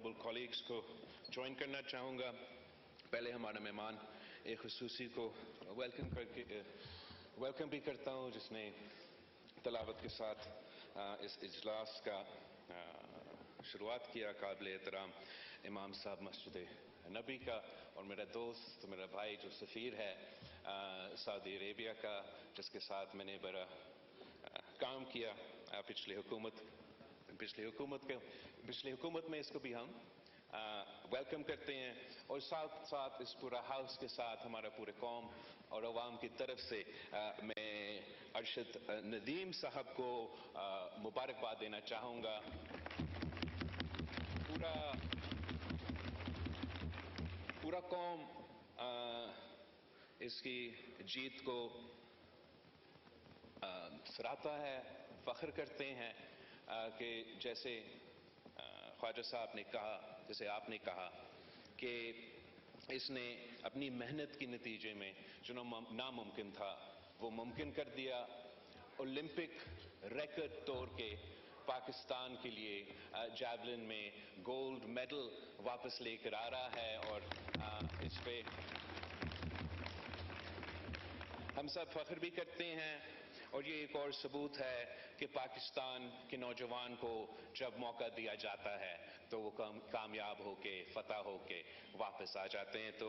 Honourable colleagues को join करना चाहूँगा। पहले हमारा मेहमान एक खुसूसी को वेलकम भी करता हूँ जिसने तलावत के साथ इस इजलास का शुरुआत किया। काबिल एहतराम इमाम साहब मस्जिद नबी का, और मेरा दोस्त, मेरा भाई जो सफ़ीर है सऊदी अरेबिया का, जिसके साथ मैंने बड़ा काम किया पिछली हुकूमत में, इसको भी हम वेलकम करते हैं। और साथ साथ इस पूरा हाउस के साथ हमारा पूरे कौम और अवाम की तरफ से मैं अरशद नदीम साहब को मुबारकबाद देना चाहूँगा। पूरा कौम इसकी जीत को सराहता है, फख्र करते हैं कि जैसे ख्वाजा साहब ने कहा, जैसे आपने कहा कि इसने अपनी मेहनत के नतीजे में जो नामुमकिन था वो मुमकिन कर दिया। ओलंपिक रिकॉर्ड तोड़ के पाकिस्तान के लिए जैवलिन में गोल्ड मेडल वापस लेकर आ रहा है, और इस पे हम सब फख्र भी करते हैं। और ये एक और सबूत है कि पाकिस्तान के नौजवान को जब मौका दिया जाता है तो वो कामयाब होके, फतह होके वापस आ जाते हैं। तो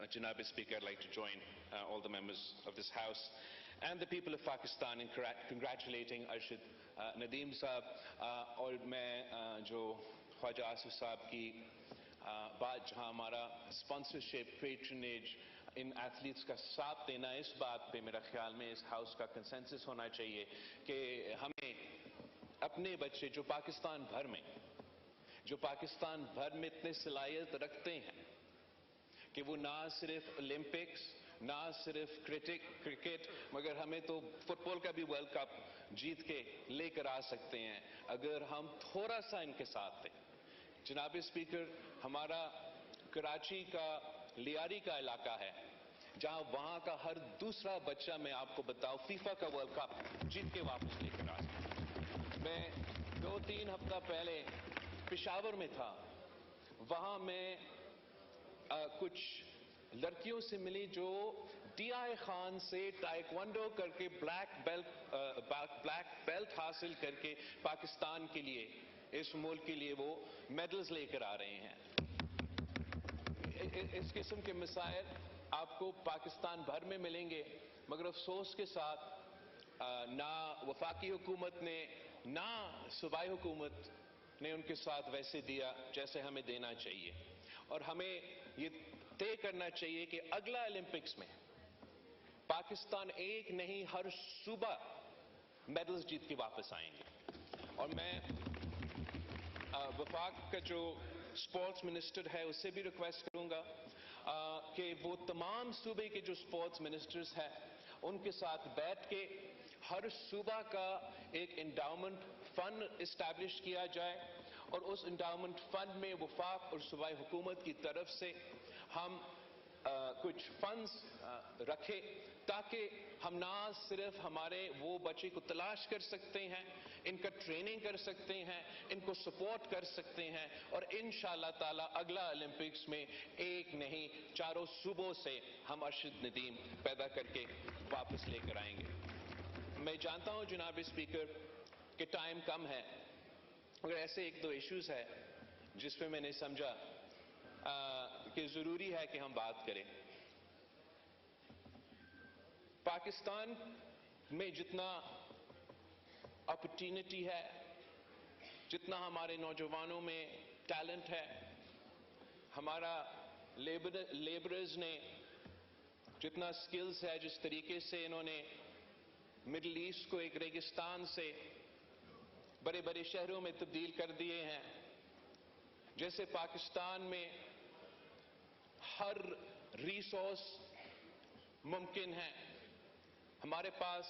जनाब speaker, like to join all the members of this house and the people of Pakistan in congratulating Arshad Nadeem साहब। और मैं जो ख्वाजा आसिफ साहब की बात, जहां हमारा स्पॉन्सरशिप, पैट्रनेज इन एथलीट्स का साथ देना, इस बात पे मेरा ख्याल में इस हाउस का कंसेंसस होना चाहिए कि हमें अपने बच्चे जो पाकिस्तान भर में इतने सलाहियत रखते हैं कि वो ना सिर्फ ओलंपिक्स, ना सिर्फ क्रिकेट, मगर हमें तो फुटबॉल का भी वर्ल्ड कप जीत के लेकर आ सकते हैं अगर हम थोड़ा सा इनके साथ दें। जनाब स्पीकर, हमारा कराची का लियारी का इलाका है जहां वहां का हर दूसरा बच्चा, मैं आपको बताऊं, फीफा का वर्ल्ड कप जीत के वापस लेकर आ सकता। मैं 2-3 हफ्ता पहले पेशावर में था, वहां मैं कुछ लड़कियों से मिली जो DI खान से ताइक्वांडो करके ब्लैक बेल्ट हासिल करके पाकिस्तान के लिए, इस मुल्क के लिए वो मेडल्स लेकर आ रहे हैं। इस किस्म के मिसाइल आपको पाकिस्तान भर में मिलेंगे, मगर अफसोस के साथ ना वफाकी हुकूमत ने, ना सूबाई हुकूमत ने उनके साथ वैसे दिया जैसे हमें देना चाहिए। और हमें ये तय करना चाहिए कि अगला ओलंपिक्स में पाकिस्तान एक नहीं, हर सूबा मेडल्स जीत के वापस आएंगे। और मैं वफाक का जो स्पोर्ट्स मिनिस्टर है उससे भी रिक्वेस्ट करूंगा कि वो तमाम सूबे के जो स्पोर्ट्स मिनिस्टर्स हैं उनके साथ बैठ के हर सूबा का एक एंडाउमेंट फंड इस्टेब्लिश किया जाए, और उस एंडाउमेंट फंड में वफाक और सूबाई हुकूमत की तरफ से हम कुछ फंड्स रखें ताकि हम ना सिर्फ हमारे वो बच्चे को तलाश कर सकते हैं, इनका ट्रेनिंग कर सकते हैं, इनको सपोर्ट कर सकते हैं, और इंशाअल्लाह ताला अगला ओलंपिक्स में एक नहीं, चारों सूबों से हम अरशद नदीम पैदा करके वापस लेकर आएंगे। मैं जानता हूं जनाब स्पीकर कि टाइम कम है, मगर ऐसे एक दो इश्यूज है जिस पे मैंने समझा कि जरूरी है कि हम बात करें। पाकिस्तान में जितना अपॉर्चुनिटी है, जितना हमारे नौजवानों में टैलेंट है, हमारा लेबरर्स ने जितना स्किल्स है, जिस तरीके से इन्होंने मिडिल ईस्ट को एक रेगिस्तान से बड़े बड़े शहरों में तब्दील कर दिए हैं, जैसे पाकिस्तान में हर रिसोर्स मुमकिन है। हमारे पास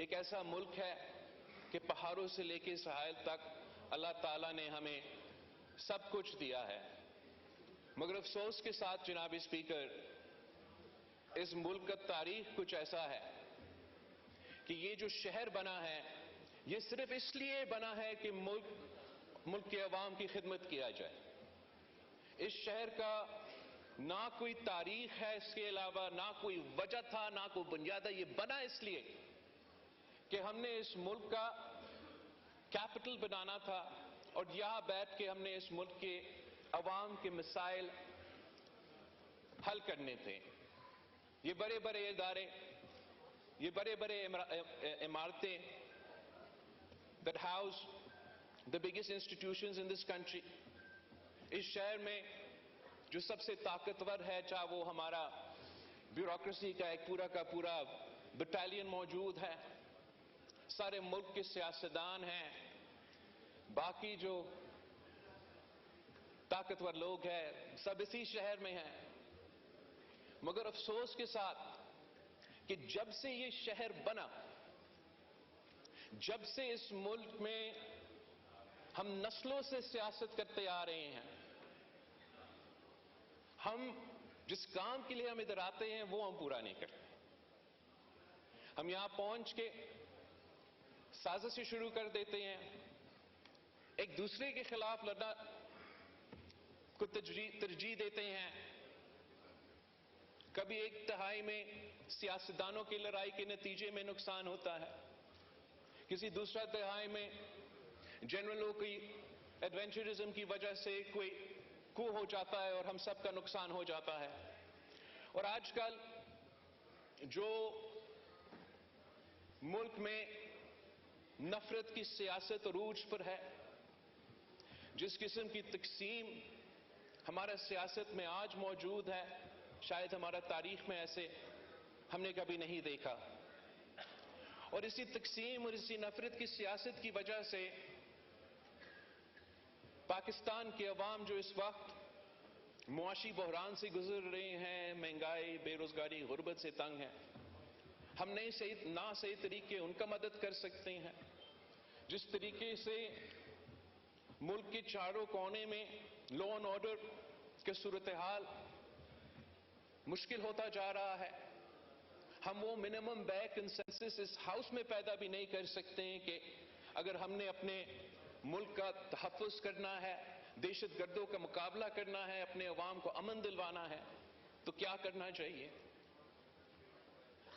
एक ऐसा मुल्क है कि पहाड़ों से लेकर सहायल तक अल्लाह ताला ने हमें सब कुछ दिया है, मगर अफसोस के साथ जनाब स्पीकर, इस मुल्क का तारीख कुछ ऐसा है कि ये जो शहर बना है ये सिर्फ इसलिए बना है कि मुल्क मुल्क के अवाम की खिदमत किया जाए। इस शहर का ना कोई तारीख है, इसके अलावा ना कोई वजह था, ना कोई बुनियाद है। ये बना इसलिए कि हमने इस मुल्क का कैपिटल बनाना था और यहां बैठ के हमने इस मुल्क के अवाम के मसाइल हल करने थे। ये बड़े बड़े इदारे, ये बड़े बड़े इमारतें that house the biggest institutions in this country, इस शहर में जो सबसे ताकतवर है, चाहे वो हमारा ब्यूरोक्रेसी का एक पूरा का पूरा बटालियन मौजूद है, सारे मुल्क के सियासतदान हैं, बाकी जो ताकतवर लोग हैं, सब इसी शहर में हैं। मगर अफसोस के साथ कि जब से ये शहर बना, जब से इस मुल्क में हम नस्लों से सियासत करते आ रहे हैं, हम जिस काम के लिए हम इधर आते हैं वो हम पूरा नहीं करते। हम यहां पहुंच के साजिशें शुरू कर देते हैं, एक दूसरे के खिलाफ लड़ना को तरजीह देते हैं। कभी एक तिहाई में सियासतदानों की लड़ाई के नतीजे में नुकसान होता है, किसी दूसरा तिहाई में जनरलों की एडवेंचरिज्म की वजह से कोई कू हो जाता है और हम सब का नुकसान हो जाता है। और आजकल जो मुल्क में नफरत की सियासत अरूज पर है, जिस किस्म की तकसीम हमारा सियासत में आज मौजूद है, शायद हमारा तारीख में ऐसे हमने कभी नहीं देखा। और इसी तकसीम और इसी नफरत की सियासत की वजह से पाकिस्तान के अवाम जो इस वक्त मुआशी बहरान से गुजर रहे हैं, महंगाई, बेरोजगारी, गुर्बत से तंग हैं, हम नहीं सही तरीके उनका मदद कर सकते हैं। जिस तरीके से मुल्क के चारों कोने में लॉ एंड ऑर्डर के सूरत हाल मुश्किल होता जा रहा है, हम वो मिनिमम बैक कंसेंसस इस हाउस में पैदा भी नहीं कर सकते हैं कि अगर हमने अपने मुल्क का तहफ़्फ़ुज़ करना है, दहशतगर्दों का मुकाबला करना है, अपने अवाम को अमन दिलवाना है, तो क्या करना चाहिए।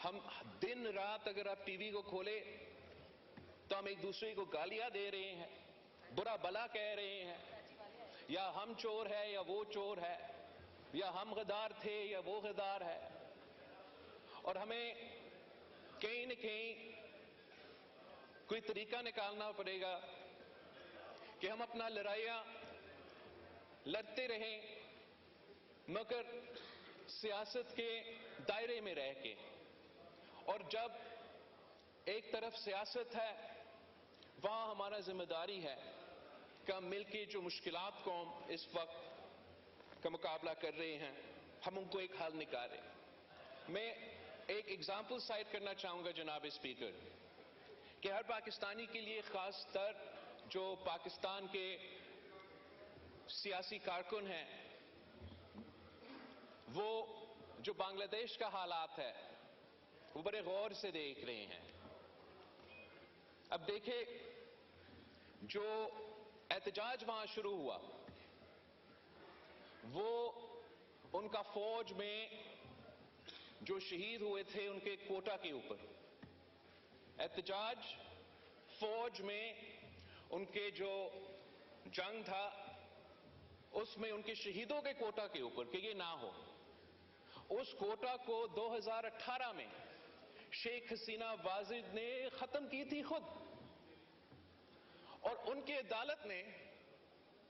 हम दिन रात अगर आप टीवी को खोले तो हम एक दूसरे को गालियां दे रहे हैं, बुरा भला कह रहे हैं, या हम चोर है या वो चोर है, या हम गद्दार थे या वो गद्दार है। और हमें कहीं न कहीं कोई तरीका निकालना पड़ेगा कि हम अपना लड़ाइयां लड़ते रहें, मगर सियासत के दायरे में रह के। और जब एक तरफ सियासत है, वहां हमारा जिम्मेदारी है कि हम मिलकर जो मुश्किलात को हम इस वक्त का मुकाबला कर रहे हैं, हम उनको एक हल निकालें। मैं एक एग्जाम्पल साइट करना चाहूंगा जनाब स्पीकर, कि हर पाकिस्तानी के लिए, खास तर जो पाकिस्तान के सियासी कारकुन हैं, वो जो बांग्लादेश का हालात है वो बड़े गौर से देख रहे हैं। अब देखें, जो एहतजाज वहां शुरू हुआ वो उनका फौज में जो शहीद हुए थे उनके कोटा के ऊपर। एहतजाज फौज में उनके जो जंग था उसमें उनके शहीदों के कोटा के ऊपर कि ये ना हो। उस कोटा को 2018 में शेख हसीना वाजिद ने खत्म की थी खुद, और उनकी अदालत ने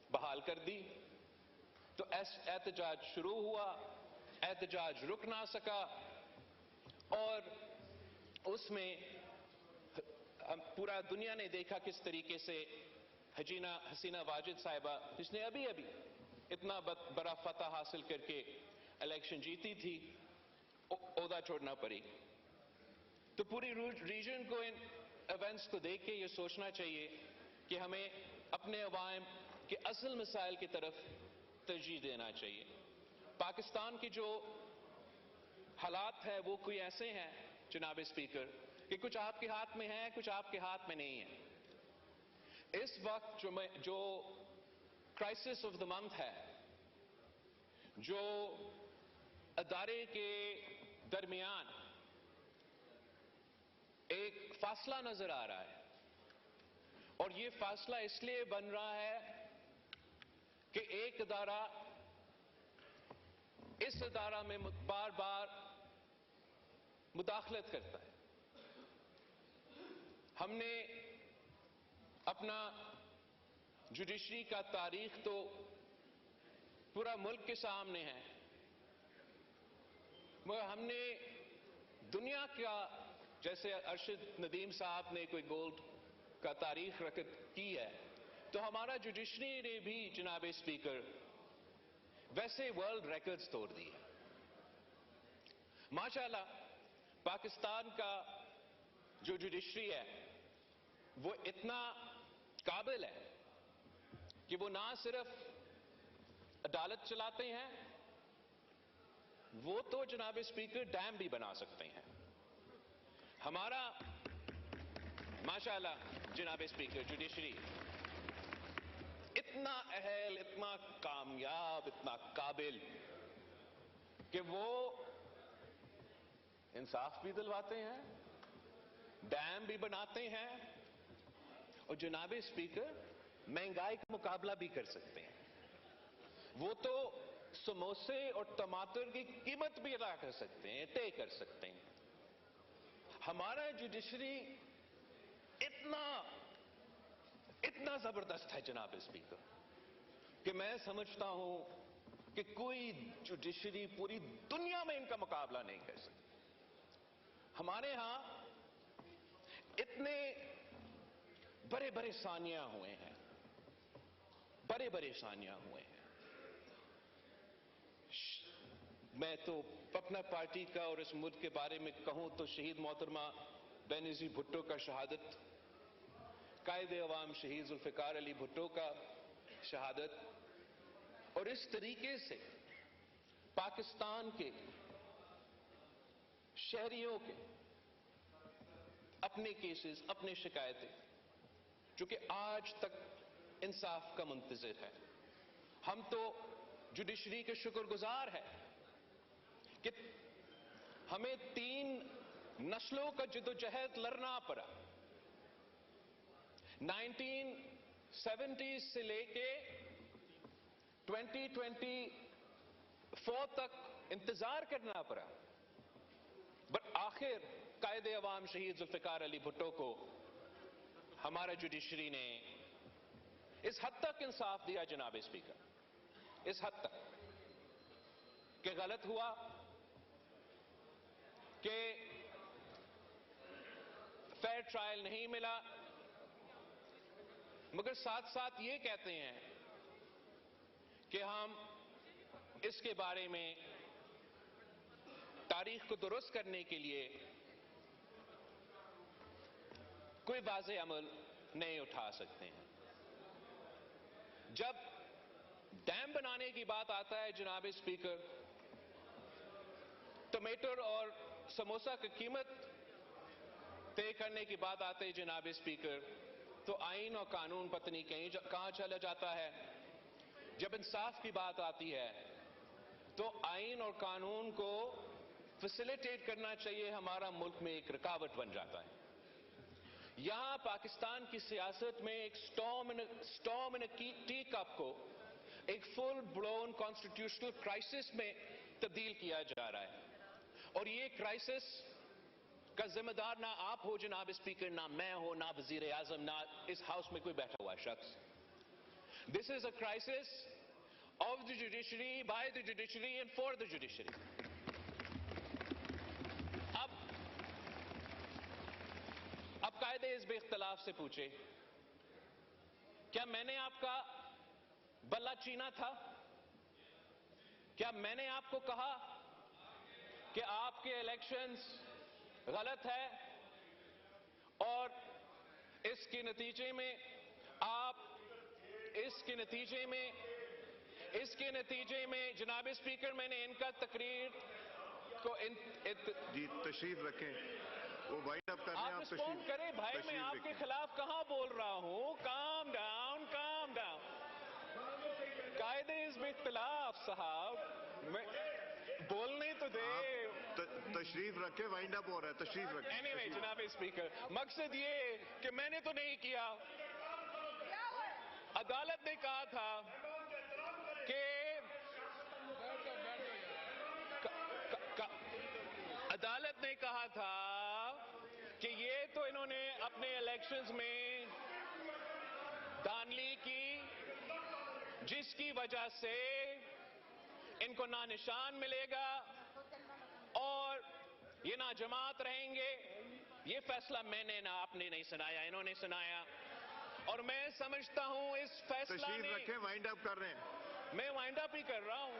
बहाल कर दी। तो एहतजाज शुरू हुआ, एहतजाज रुक ना सका, और उसमें पूरा दुनिया ने देखा किस तरीके से हसीना वाजिद साहिबा, जिसने अभी अभी इतना बड़ा फतह हासिल करके इलेक्शन जीती थी, ओहदा छोड़ना पड़ी। तो पूरी रीजन को इन इवेंट्स को देख के ये सोचना चाहिए कि हमें अपने अवाम के असल मसाइल की तरफ तरजीह देना चाहिए। पाकिस्तान के जो हालात है वो कोई ऐसे हैं जनाब स्पीकर कि कुछ आपके हाथ में है, कुछ आपके हाथ में नहीं है। इस वक्त जो क्राइसिस ऑफ द मंथ है, जो अदारे के दरमियान एक फासला नजर आ रहा है, और ये फासला इसलिए बन रहा है कि एक अदारा इस अदारा में बार बार मुदाखलत करता है। हमने अपना जुडिशरी का तारीख तो पूरा मुल्क के सामने है, मगर हमने दुनिया का, जैसे अरशद नदीम साहब ने कोई गोल्ड का तारीख रकत की है, तो हमारा जुडिशरी ने भी जनाब स्पीकर वैसे वर्ल्ड रिकॉर्ड्स तोड़ दिए। माशाल्लाह पाकिस्तान का जो जुडिशरी है वो इतना काबिल है कि वो ना सिर्फ अदालत चलाते हैं, वो तो जनाब स्पीकर डैम भी बना सकते हैं। हमारा माशाल्लाह जनाब स्पीकर जुडिशरी इतना अहल, इतना कामयाब, इतना काबिल कि वो इंसाफ भी दिलवाते हैं, डैम भी बनाते हैं, और जनाब स्पीकर महंगाई का मुकाबला भी कर सकते हैं। वो तो समोसे और टमाटर की कीमत भी अदा कर सकते हैं, तय कर सकते हैं। हमारा जुडिशरी इतना जबरदस्त है जनाब स्पीकर कि मैं समझता हूं कि कोई जुडिशरी पूरी दुनिया में इनका मुकाबला नहीं कर सकती। हमारे यहां इतने बड़े बड़े सानिया हुए हैं, बड़े बड़े सानिया हुए हैं। मैं तो अपना पार्टी का और इस मुल्क के बारे में कहूं तो शहीद मोहतरमा बेनजीर भुट्टो का शहादत, कायदे अवाम शहीद जुल्फिकार अली भुट्टो का शहादत, और इस तरीके से पाकिस्तान के शहरियों के अपने केसेस, अपने शिकायतें, जो कि आज तक इंसाफ का मुंतजिर है। हम तो जुडिशरी के शुक्रगुजार हैं कि हमें 3 नस्लों का जद्दोजहद लड़ना पड़ा। 1970 से लेके 2024 तक इंतजार करना पड़ा, बट आखिर कायदे अवाम शहीद जुल्फिकार अली भुट्टो को हमारा जुडिशरी ने इस हद तक इंसाफ दिया जनाब स्पीकर, इस हद तक कि गलत हुआ कि फेयर ट्रायल नहीं मिला, मगर साथ साथ ये कहते हैं कि हम इसके बारे में तारीख को दुरुस्त करने के लिए कोई वाज़े अमल नहीं उठा सकते हैं। जब डैम बनाने की बात आता है जनाब स्पीकर, टमाटर और समोसा की कीमत तय करने की बात आती है जनाब स्पीकर, तो आईन और कानून पत्नी कहां चला जाता है। जब इंसाफ की बात आती है तो आईन और कानून को फैसिलिटेट करना चाहिए, हमारा मुल्क में एक रुकावट बन जाता है। यहां पाकिस्तान की सियासत में एक स्टॉर्म इन टी कप को एक फुल ब्लोन कॉन्स्टिट्यूशनल क्राइसिस में तब्दील किया जा रहा है, और ये क्राइसिस का जिम्मेदार ना आप हो जनाब स्पीकर, ना मैं हो, ना वजीर आजम, ना इस हाउस में कोई बैठा हुआ शख्स। This is a crisis of the judiciary, by the judiciary and for the judiciary. अब कायदे इस बेख्तलाफ से पूछे, क्या मैंने आपका बल्ला चीना था? क्या मैंने आपको कहा कि आपके इलेक्शंस गलत है और इसके नतीजे में जनाब स्पीकर मैंने इनका तकरीर को जी तशरीफ रखें, वो भाई आप कर रहे हैं, आप रिस्पॉन्ड करें भाई, मैं आपके खिलाफ कहां बोल रहा हूं। Calm down, calm down. اختلاف صاحب بولنے تو دے. تشریف رکھے, وائنڈ اپ ہو رہا ہے, تشریف رکھے. اینی وے جناب اسپیکر, مقصد یہ کہ میں نے تو نہیں کیا. عدالت نے کہا تھا کہ عدالت نے کہا تھا کہ یہ تو انہوں نے اپنے الیکشنز میں دھاندلی کی, جس کی وجہ سے ان کو نہ نشان ملے گا اور یہ نہ جماعت رہیں گے. یہ فیصلہ میں نے نہ آپ نے نہیں سنایا, انہوں نے سنایا. اور میں سمجھتا ہوں اس فیصلہ تشریف نے, رکھے, وائنڈ اپ کر رہے ہیں. میں وائنڈ اپ ہی کر رہا ہوں.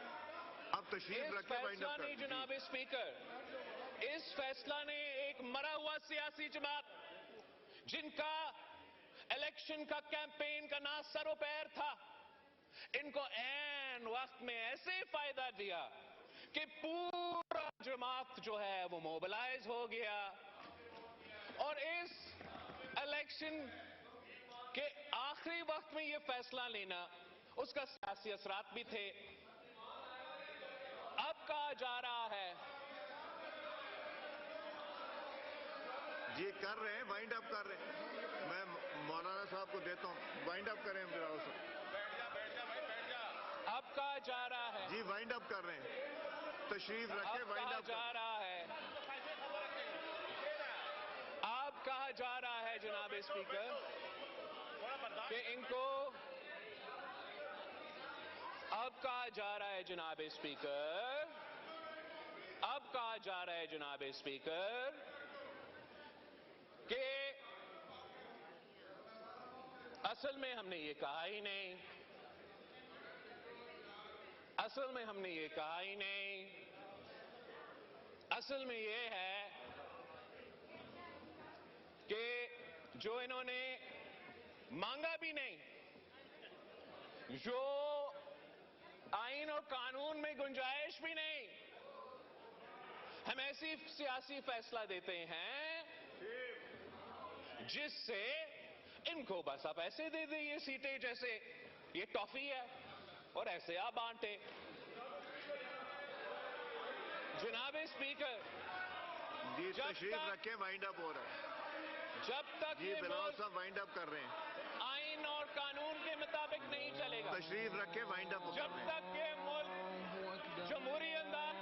اب تشریف اس رکھے, وائنڈ فیصلہ اپ کر نے رہے جناب اسپیکر, اس فیصلہ نے ایک مرا ہوا سیاسی جماعت جن کا الیکشن کا کیمپین کا نہ سر و پیر تھا, ان کو عین وقت میں ایسے فائدہ دیا کہ پورا جماعت جو ہے وہ موبلائز ہو گیا. اور اس الیکشن کے آخری وقت میں یہ فیصلہ لینا, اس کا سیاسی اثرات بھی تھے. اب کہا جا رہا ہے, جی کر رہے ہیں, وائنڈ اپ کر رہے ہیں. میں مولانا صاحب کو دیتا ہوں, وائنڈ اپ کریں بلاول صاحب. اب کہا جا رہا ہے, جی وائنڈ اپ کر رہے ہیں, تشریف رکھے, اب وائنڈ کہا اپ جا رہا ہے, اب کہا جا رہا ہے جناب اسپیکر کہ ان کو, اب کہا جا رہا ہے جناب اسپیکر, اب کہا جا رہا ہے جناب اسپیکر کہ اصل میں ہم نے یہ کہا ہی نہیں, اصل میں ہم نے یہ کہا ہی نہیں. اصل میں یہ ہے کہ جو انہوں نے مانگا بھی نہیں, جو آئین اور قانون میں گنجائش بھی نہیں, ہم ایسی سیاسی فیصلہ دیتے ہیں جس سے ان کو بس آپ ایسے دے دیں یہ سیٹیں جیسے یہ ٹافی ہے اور ایسے آپ بانٹے. جناب اسپیکر, جی جب تشریف تک, رکھے, وائنڈ اپ ہو رہا ہے. جب تک جی یہ بلاول ملک صاحب وائنڈ اپ کر رہے ہیں. آئین اور قانون کے مطابق نہیں چلے گا, تشریف رکھے, وائنڈ اپ جب کر رہے ہیں. تک یہ ملک جمہوری انداز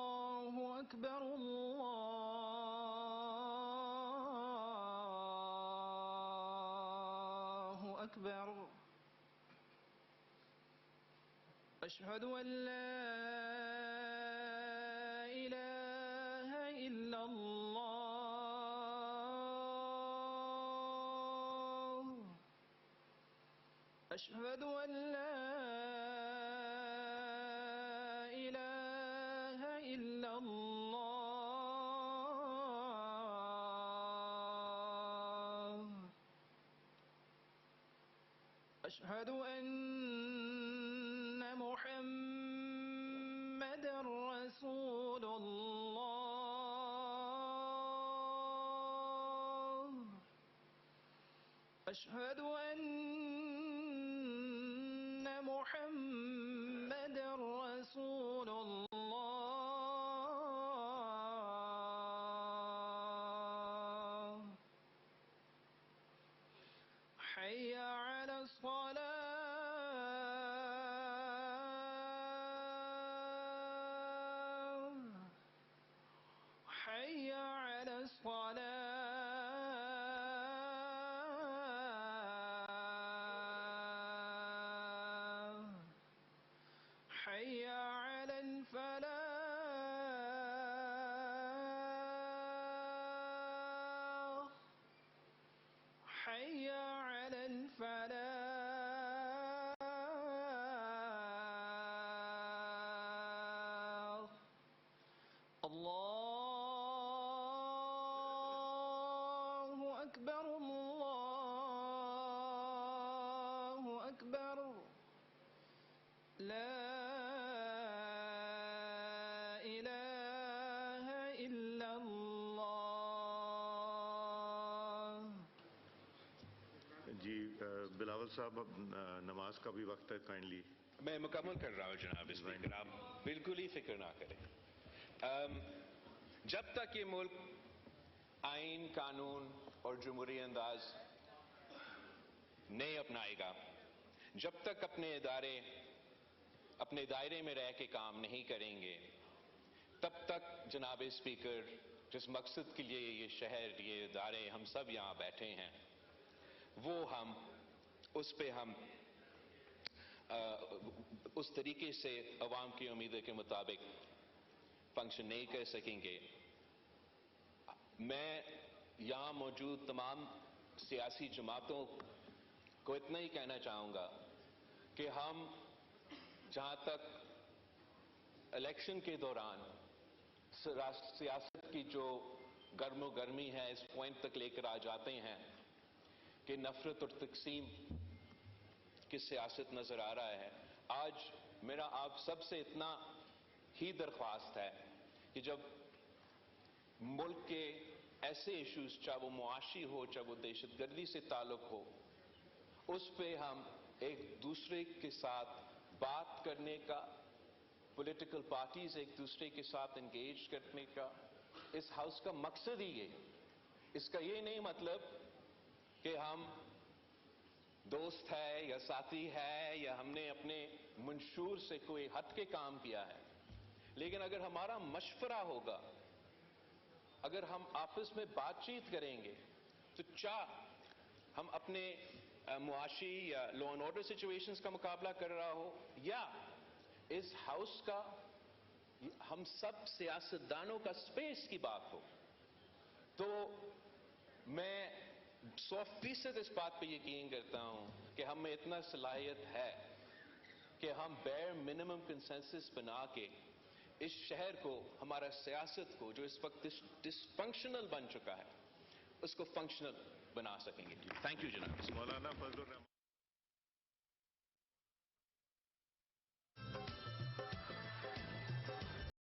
الله أكبر الله أكبر أشهد أن لا إله إلا الله أشهد أن لا إله إلا الله أشهد أن محمدًا رسول الله أشهد أن محمدًا رسول الله حي على الصلاة حي على الصلاة حي على الفلاح حي على الفلاح الله أكبر الله أكبر لا إله إلا بلاول صاحب اب نماز کا بھی وقت ہے, کائنڈلی. میں مکمل کر رہا ہوں جناب اسپیکر, آپ بالکل ہی فکر نہ کریں. جب تک یہ ملک آئین, قانون اور جمہوری انداز نہیں اپنائے گا, جب تک اپنے ادارے اپنے دائرے میں رہ کے کام نہیں کریں گے, تب تک جناب اسپیکر جس مقصد کے لیے یہ شہر, یہ ادارے, ہم سب یہاں بیٹھے ہیں, وہ ہم اس پہ ہم اس طریقے سے عوام کی امیدوں کے مطابق فنکشن نہیں کر سکیں گے. میں یہاں موجود تمام سیاسی جماعتوں کو اتنا ہی کہنا چاہوں گا کہ ہم جہاں تک الیکشن کے دوران سیاست کی جو گرم و گرمی ہے اس پوائنٹ تک لے کر آ جاتے ہیں کہ نفرت اور تقسیم کی سیاست نظر آ رہا ہے. آج میرا آپ سب سے اتنا ہی درخواست ہے کہ جب ملک کے ایسے ایشوز, چاہے وہ معاشی ہو, چاہے وہ دہشت گردی سے تعلق ہو, اس پہ ہم ایک دوسرے کے ساتھ بات کرنے کا, پولیٹیکل پارٹیز ایک دوسرے کے ساتھ انگیج کرنے کا, اس ہاؤس کا مقصد ہی یہ. اس کا یہ نہیں مطلب کہ ہم دوست ہے یا ساتھی ہے یا ہم نے اپنے منشور سے کوئی ہٹ کے کام کیا ہے, لیکن اگر ہمارا مشورہ ہوگا, اگر ہم آپس میں بات چیت کریں گے, تو ہم اپنے معاشی یا لا اینڈ آرڈر سچویشنز کا مقابلہ کر رہا ہو, یا اس ہاؤس کا ہم سب سیاستدانوں کا سپیس کی بات ہو, تو میں 100% اس بات پہ یقین کرتا ہوں کہ ہم میں اتنا صلاحیت ہے کہ ہم بیئر منیمم کنسنسس بنا کے اس شہر کو, ہمارا سیاست کو جو اس وقت ڈس فنکشنل بن چکا ہے, اس کو فنکشنل بنا سکیں گے. تھینک یو جناب. مولانا فضل الرحمان.